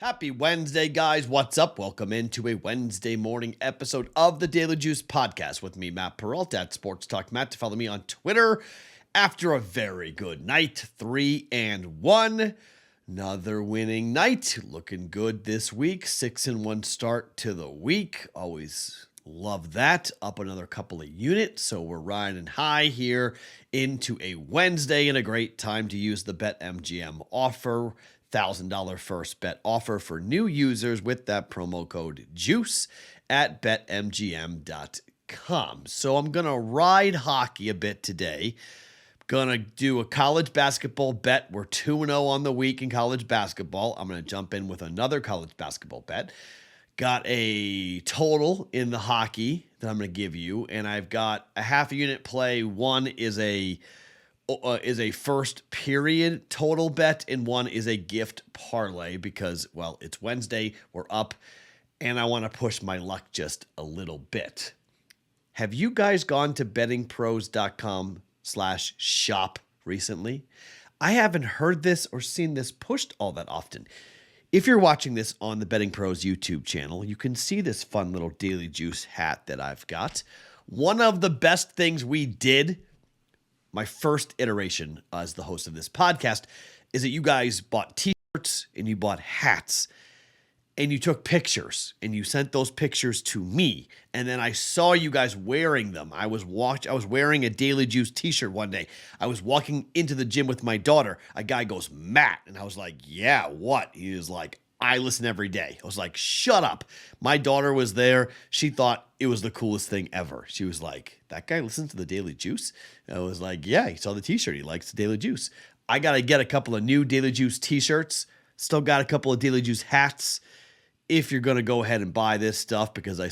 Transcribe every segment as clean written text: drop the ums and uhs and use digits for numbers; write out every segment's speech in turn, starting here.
Happy Wednesday, guys. What's up? Welcome into a Wednesday morning episode of the Daily Juice podcast with me, Matt Perrault at Sports Talk Matt. To follow me on Twitter after a very good night, 3-1. Another winning night. Looking good this week. 6-1 start to the week. Always love that. Up another couple of units. So we're riding high here into a Wednesday and a great time to use the BetMGM offer. $1,000 first bet offer for new users with that promo code JUICE at betmgm.com. So I'm going to ride hockey a bit today. Going to do a college basketball bet. We're 2-0 on the week in college basketball. I'm going to jump in with another college basketball bet. Got a total in the hockey that I'm going to give you, and I've got a half a unit play. One is a first period total bet, and one is a gift parlay because, well, it's Wednesday, we're up, and I want to push my luck just a little bit. Have you guys gone to bettingpros.com/shop recently? I haven't heard this or seen this pushed all that often. If you're watching this on the Betting Pros YouTube channel, you can see this fun little Daily Juice hat that I've got. One of the best things we did my first iteration as the host of this podcast is that you guys bought t-shirts and you bought hats and you took pictures and you sent those pictures to me. And then I saw you guys wearing them. I was wearing a Daily Juice t-shirt one day. I was walking into the gym with my daughter. A guy goes, "Matt." And I was like, "Yeah, what?" He was like, "I listen every day." I was like, "Shut up." My daughter was there. She thought it was the coolest thing ever. She was like, "That guy listens to the Daily Juice?" And I was like, "Yeah, he saw the t-shirt. He likes the Daily Juice." I got to get a couple of new Daily Juice t-shirts. Still got a couple of Daily Juice hats. If you're going to go ahead and buy this stuff because you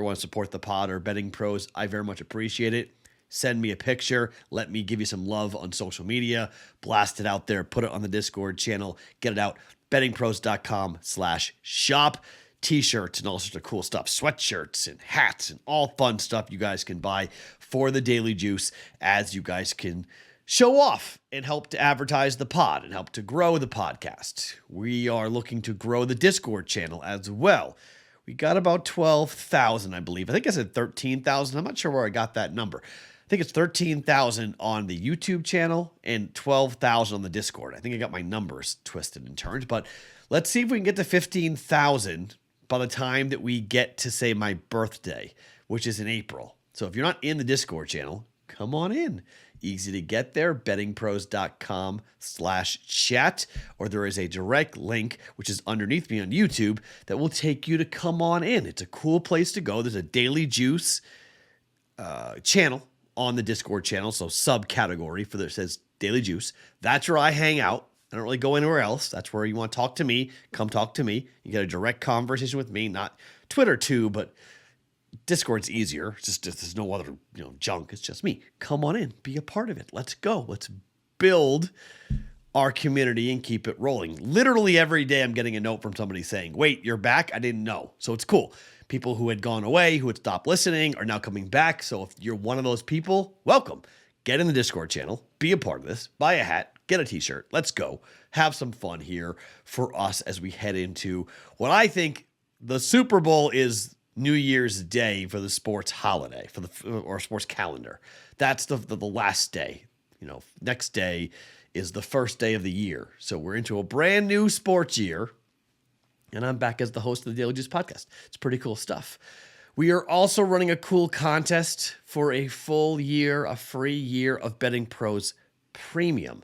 want to support the pod or Betting Pros, I very much appreciate it. Send me a picture. Let me give you some love on social media. Blast it out there. Put it on the Discord channel. Get it out. bettingpros.com/shop. T-shirts and all sorts of cool stuff. Sweatshirts and hats and all fun stuff you guys can buy for the Daily Juice as you guys can show off and help to advertise the pod and help to grow the podcast. We are looking to grow the Discord channel as well. We got about 12,000, I believe. I think I said 13,000. I'm not sure where I got that number. I think it's 13,000 on the YouTube channel and 12,000 on the Discord. I think I got my numbers twisted and turned, but let's see if we can get to 15,000 by the time that we get to, say, my birthday, which is in April. So if you're not in the Discord channel, come on in. Easy to get there, bettingpros.com/chat, or there is a direct link, which is underneath me on YouTube, that will take you to come on in. It's a cool place to go. There's a Daily Juice channel on the Discord channel, so subcategory for that says Daily Juice. That's where I hang out. I don't really go anywhere else. That's where you want to talk to me. Come talk to me. You get a direct conversation with me, not Twitter too, but Discord's easier. It's just there's no other junk. It's just me. Come on in. Be a part of it. Let's go. Let's build our community and keep it rolling. Literally every day I'm getting a note from somebody saying, "Wait, you're back? I didn't know." So it's cool. People who had gone away, who had stopped listening, are now coming back. So if you're one of those people, welcome. Get in the Discord channel. Be a part of this. Buy a hat. Get a t-shirt. Let's go. Have some fun here for us as we head into what I think the Super Bowl is New Year's Day for the sports holiday, or sports calendar. That's the last day. Next day is the first day of the year. So we're into a brand new sports year, and I'm back as the host of the Daily Juice podcast. It's pretty cool stuff. We are also running a cool contest for a full year, a free year of Betting Pros Premium.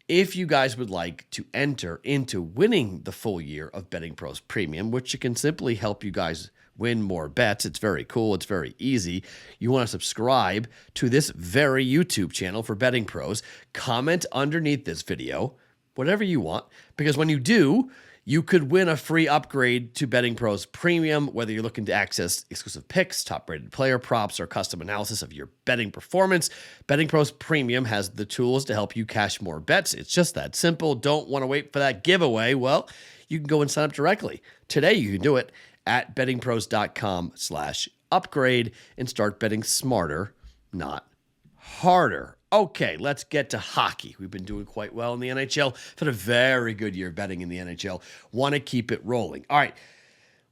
If you guys would like to enter into winning the full year of Betting Pros Premium, which can simply help you guys win more bets. It's very cool. It's very easy. You want to subscribe to this very YouTube channel for Betting Pros. Comment underneath this video, whatever you want, because when you do, you could win a free upgrade to Betting Pros Premium, whether you're looking to access exclusive picks, top-rated player props, or custom analysis of your betting performance. Betting Pros Premium has the tools to help you cash more bets. It's just that simple. Don't want to wait for that giveaway? Well, you can go and sign up directly. Today, you can do it at bettingpros.com/upgrade and start betting smarter, not harder. Okay, let's get to hockey. We've been doing quite well in the NHL. Had a very good year betting in the NHL. Want to keep it rolling. All right,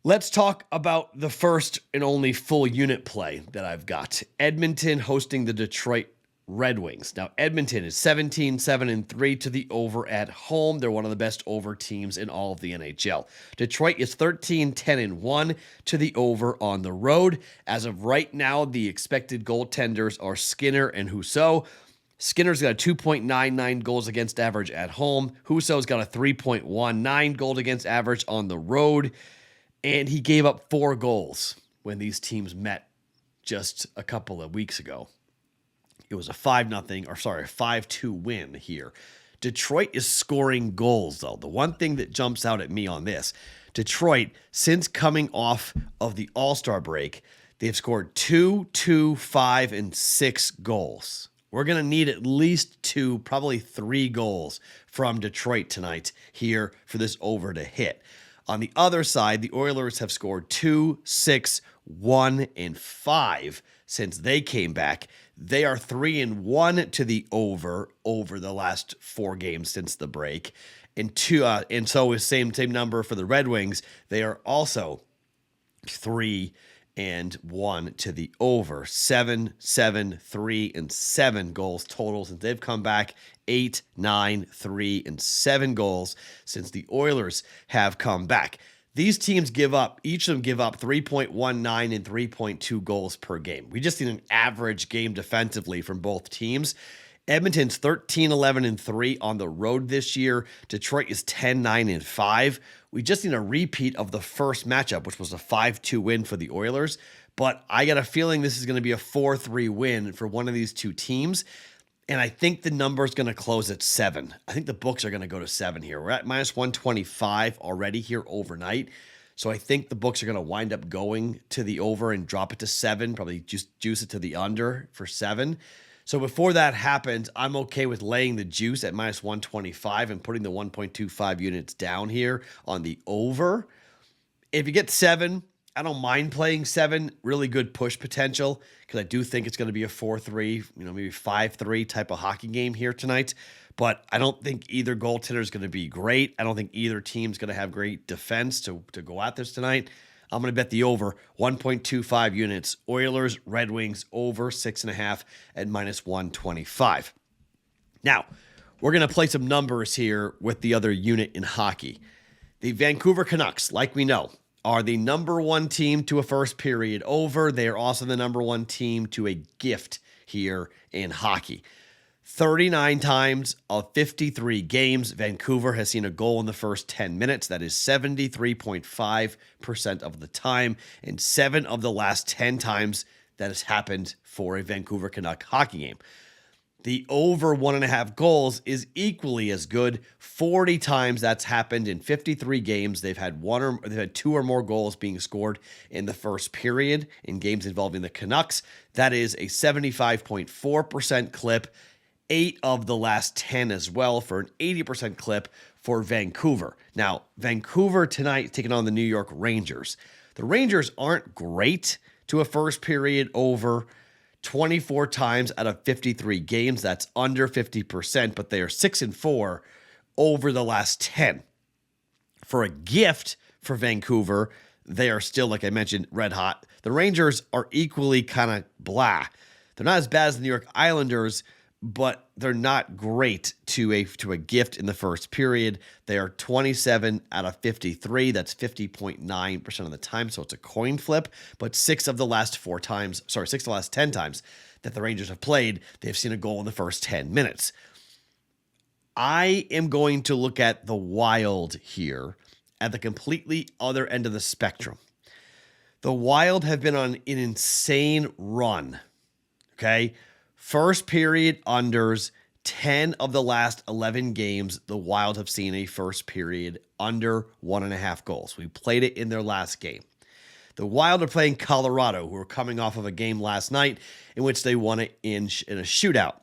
let's talk about the first and only full unit play that I've got. Edmonton hosting the Detroit Red Wings. Now, Edmonton is 17-7-3 to the over at home. They're one of the best over teams in all of the NHL. Detroit is 13-10-1 to the over on the road. As of right now, the expected goaltenders are Skinner and Husso. Skinner's got a 2.99 goals against average at home. Husso's got a 3.19 goal against average on the road. And he gave up 4 goals when these teams met just a couple of weeks ago. It was a 5-2 win here. Detroit is scoring goals, though. The one thing that jumps out at me on this, Detroit, since coming off of the All-Star break, they've scored 2, 2, 5, and 6 goals. We're going to need at least 2, probably 3 goals from Detroit tonight here for this over to hit. On the other side, the Oilers have scored 2, 6, 1, and 5 since they came back. They are 3-1 to the over the last 4 games since the break. And so is same number for the Red Wings. They are also 3-1 to the over. 7, 7, 3, and 7 goals total since they've come back. 8, 9, 3, and 7 goals since the Oilers have come back. These teams each of them give up 3.19 and 3.2 goals per game. We just need an average game defensively from both teams. Edmonton's 13-11-3 on the road this year. Detroit is 10-9-5. We just need a repeat of the first matchup, which was a 5-2 win for the Oilers. But I got a feeling this is going to be a 4-3 win for one of these two teams. And I think the number is going to close at 7. I think the books are going to go to 7 here. We're at minus 125 already here overnight. So I think the books are going to wind up going to the over and drop it to 7, probably just juice it to the under for 7. So before that happens, I'm okay with laying the juice at minus 125 and putting the 1.25 units down here on the over. If you get 7, I don't mind playing 7. Really good push potential because I do think it's going to be a 4-3, maybe 5-3 type of hockey game here tonight. But I don't think either goaltender is going to be great. I don't think either team's going to have great defense to go at this tonight. I'm going to bet the over 1.25 units. Oilers, Red Wings, over 6.5 at minus 125. Now, we're going to play some numbers here with the other unit in hockey. The Vancouver Canucks, like we know, are the number 1 team to a first period over. They are also the number 1 team to a gift here in hockey. 39 times of 53 games, Vancouver has seen a goal in the first 10 minutes. That is 73.5% of the time. And 7 of the last 10 times that has happened for a Vancouver Canuck hockey game. The over 1.5 goals is equally as good. 40 times that's happened in 53 games. They've had 2 or more goals being scored in the first period in games involving the Canucks. That is a 75.4% clip. 8 of the last 10 as well for an 80% clip for Vancouver. Now, Vancouver tonight taking on the New York Rangers. The Rangers aren't great to a first period over. 24 times out of 53 games. That's under 50%, but they are 6-4 over the last 10. For a gift for Vancouver, they are still, like I mentioned, red hot. The Rangers are equally kind of blah. They're not as bad as the New York Islanders, but they're not great to a gift in the first period. They are 27 out of 53. That's 50.9% of the time, so it's a coin flip. But 6 of the last 10 times that the Rangers have played, they've seen a goal in the first 10 minutes. I am going to look at the Wild here at the completely other end of the spectrum. The Wild have been on an insane run, okay? First period unders, 10 of the last 11 games, the Wild have seen a first period under 1.5 goals. We played it in their last game. The Wild are playing Colorado, who are coming off of a game last night in which they won it in a shootout.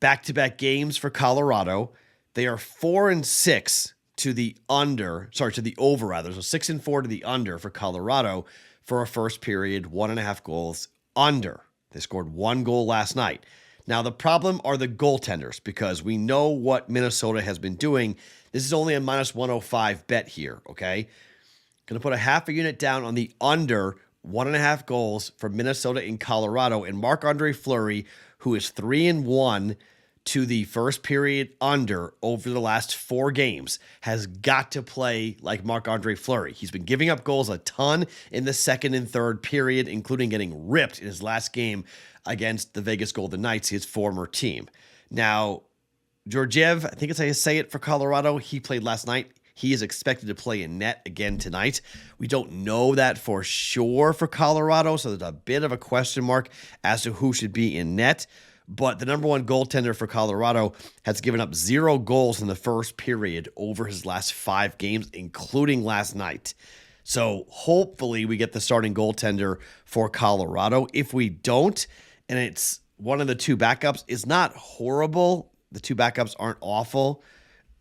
Back-to-back games for Colorado. They are 4-6 to the over. So 6-4 to the under for Colorado for a first period, 1.5 goals under. They scored 1 goal last night. Now, the problem are the goaltenders because we know what Minnesota has been doing. This is only a minus 105 bet here, okay? Going to put a half a unit down on the under 1.5 goals for Minnesota and Colorado. And Marc-Andre Fleury, who is 3-1 to the first period under over the last 4 games, has got to play like Marc-Andre Fleury. He's been giving up goals a ton in the second and third period, including getting ripped in his last game against the Vegas Golden Knights, his former team. Now, Georgiev, I think it's how you say it for Colorado, he played last night. He is expected to play in net again tonight. We don't know that for sure for Colorado, so there's a bit of a question mark as to who should be in net. But the number one goaltender for Colorado has given up 0 goals in the first period over his last 5 games, including last night. So hopefully we get the starting goaltender for Colorado. If we don't, and it's one of the 2 backups, it's not horrible. The 2 backups aren't awful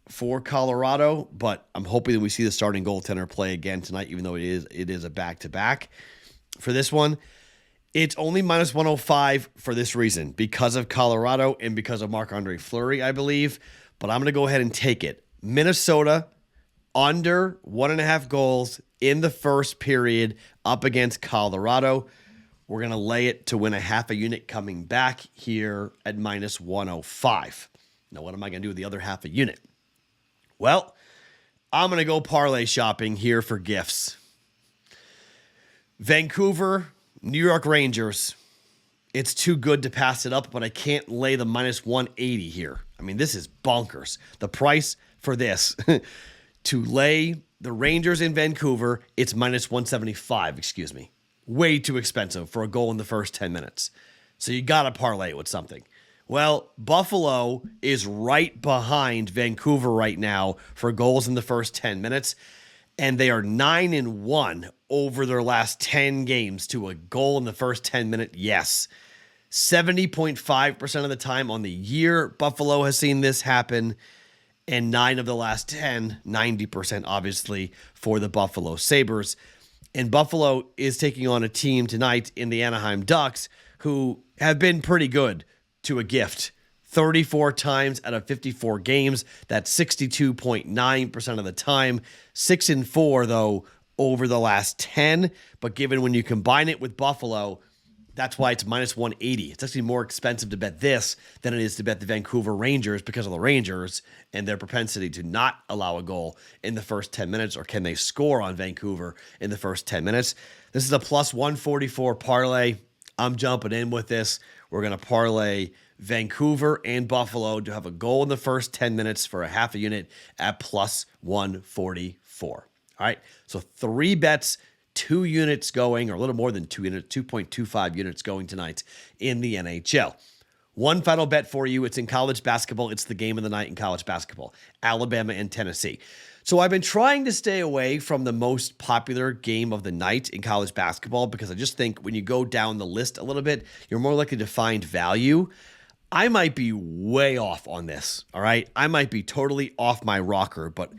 for Colorado, but I'm hoping that we see the starting goaltender play again tonight, even though it is a back-to-back for this one. It's only minus 105 for this reason, because of Colorado and because of Marc-Andre Fleury, I believe. But I'm going to go ahead and take it. Minnesota under 1.5 goals in the first period up against Colorado. We're going to lay it to win a half a unit coming back here at minus 105. Now, what am I going to do with the other half a unit? Well, I'm going to go parlay shopping here for gifts. Vancouver, New York Rangers. It's too good to pass it up, but I can't lay the minus 180 here. I mean, this is bonkers. The price for this, to lay the Rangers in Vancouver, it's minus 175, excuse me. Way too expensive for a goal in the first 10 minutes. So you got to parlay it with something. Well, Buffalo is right behind Vancouver right now for goals in the first 10 minutes, and they are 9-1 over their last 10 games to a goal in the first 10 minutes. Yes. 70.5% of the time on the year, Buffalo has seen this happen, and 9 of the last 10, 90% obviously, for the Buffalo Sabres. And Buffalo is taking on a team tonight in the Anaheim Ducks who have been pretty good to a gift. 34 times out of 54 games. That's 62.9% of the time. 6-4, though, over the last 10. But given when you combine it with Buffalo, that's why it's minus 180. It's actually more expensive to bet this than it is to bet the Vancouver Rangers because of the Rangers and their propensity to not allow a goal in the first 10 minutes, or can they score on Vancouver in the first 10 minutes. This is a plus 144 parlay. I'm jumping in with this. We're going to parlay Vancouver and Buffalo to have a goal in the first 10 minutes for a half a unit at plus 144. All right, so 3 bets, 2 units going, or a little more than 2 units, 2.25 units going tonight in the NHL. One final bet for you. It's in college basketball. It's the game of the night in college basketball, Alabama and Tennessee. So I've been trying to stay away from the most popular game of the night in college basketball because I just think when you go down the list a little bit, you're more likely to find value. I might be way off on this, all right? I might be totally off my rocker, but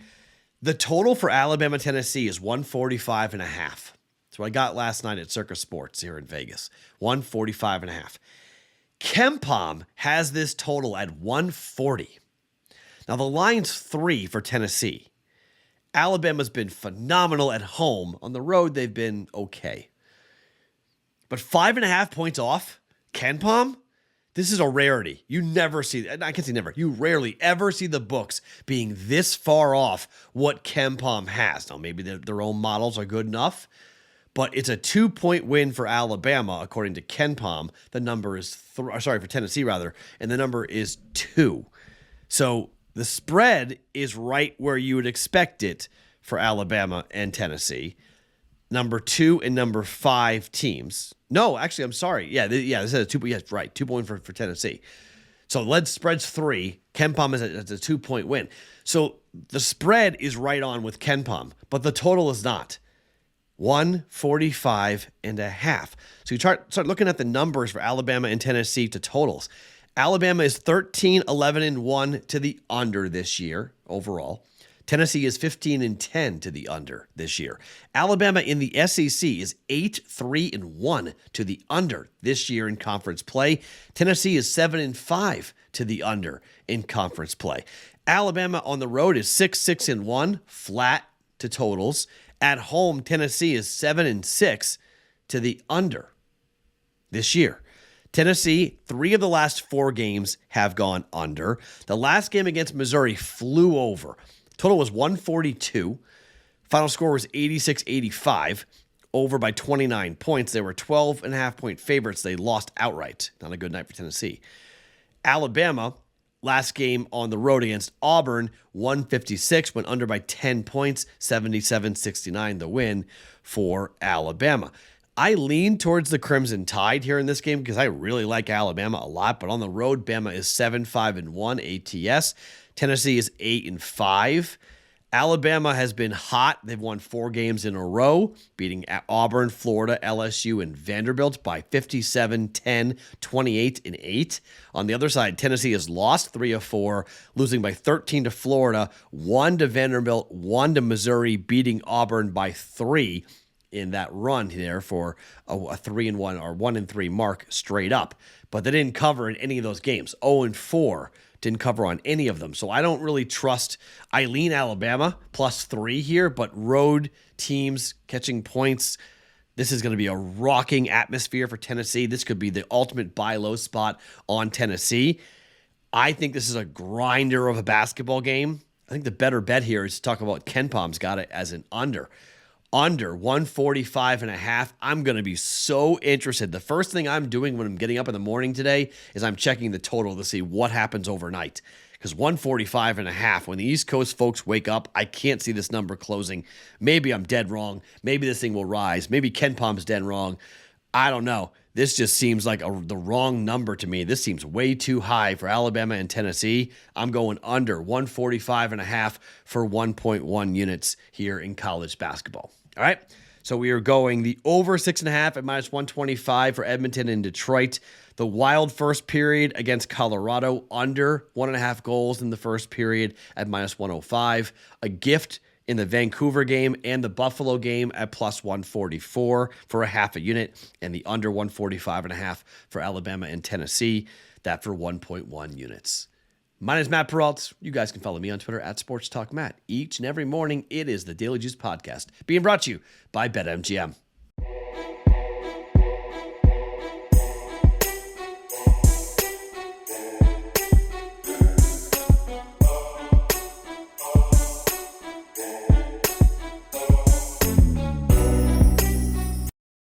the total for Alabama, Tennessee is 145.5. That's what I got last night at Circus Sports here in Vegas, 145.5. KenPom has this total at 140. Now, the line's 3 for Tennessee. Alabama's been phenomenal at home. On the road, they've been okay. But 5.5 points off, KenPom? This is a rarity. You never see, I can't say never, you rarely ever see the books being this far off what KenPom has. Now, maybe their own models are good enough, but it's a 2-point win for Alabama, according to KenPom. The number is, for Tennessee rather, and the number is 2. So the spread is right where you would expect it for Alabama and Tennessee. Number 2 and number 5 teams. No, actually, I'm sorry. Yeah, this is a 2. Yes, right, 2-point for Tennessee. So lead spread's 3. KenPom is a 2-point win. So the spread is right on with KenPom, but the total is not. 145.5. So you start looking at the numbers for Alabama and Tennessee to totals. Alabama is 13-11-1 to the under this year overall. Tennessee is 15-10 to the under this year. Alabama in the SEC is 8-3-1 to the under this year in conference play. Tennessee is 7-5 to the under in conference play. Alabama on the road is 6-1, flat to totals. At home, Tennessee is 7-6 to the under this year. Tennessee, 3 of the last 4 games have gone under. The last game against Missouri flew over. Total was 142. Final score was 86-85. Over by 29 points. They were 12.5-point favorites. They lost outright. Not a good night for Tennessee. Alabama, last game on the road against Auburn, 156, went under by 10 points, 77-69 the win for Alabama. I lean towards the Crimson Tide here in this game because I really like Alabama a lot, but on the road, Bama is 7-5-1 ATS. Tennessee is 8-5. Alabama has been hot. They've won 4 games in a row, beating Auburn, Florida, LSU, and Vanderbilt by 57, 10, 28, and 8. On the other side, Tennessee has lost 3 of 4, losing by 13 to Florida, 1 to Vanderbilt, 1 to Missouri, beating Auburn by 3 in that run there for a 3-1 or 1-3 mark straight up. But they didn't cover in any of those games. 0-4. Didn't cover on any of them. So I don't really trust. I lean Alabama +3 here, but road teams catching points. This is going to be a rocking atmosphere for Tennessee. This could be the ultimate buy low spot on Tennessee. I think this is a grinder of a basketball game. I think the better bet here is to talk about Ken Palm's got it as an under. Under 145.5. I'm going to be so interested. The first thing I'm doing when I'm getting up in the morning today is I'm checking the total to see what happens overnight. Because 145.5, when the East Coast folks wake up, I can't see this number closing. Maybe I'm dead wrong. Maybe this thing will rise. Maybe Ken Palm's dead wrong. I don't know. This just seems like the wrong number to me. This seems way too high for Alabama and Tennessee. I'm going under 145.5 for 1.1 units here in college basketball. All right. So we are going the over 6.5 at -125 for Edmonton and Detroit. The Wild first period against Colorado, under 1.5 goals in the first period at -105. A gift in the Vancouver game and the Buffalo game at +144 for a half a unit, and the under 145.5 for Alabama and Tennessee, that for 1.1 units. My name is Matt Perrault. You guys can follow me on Twitter at SportsTalkMatt. Each and every morning, it is the Daily Juice Podcast, being brought to you by BetMGM.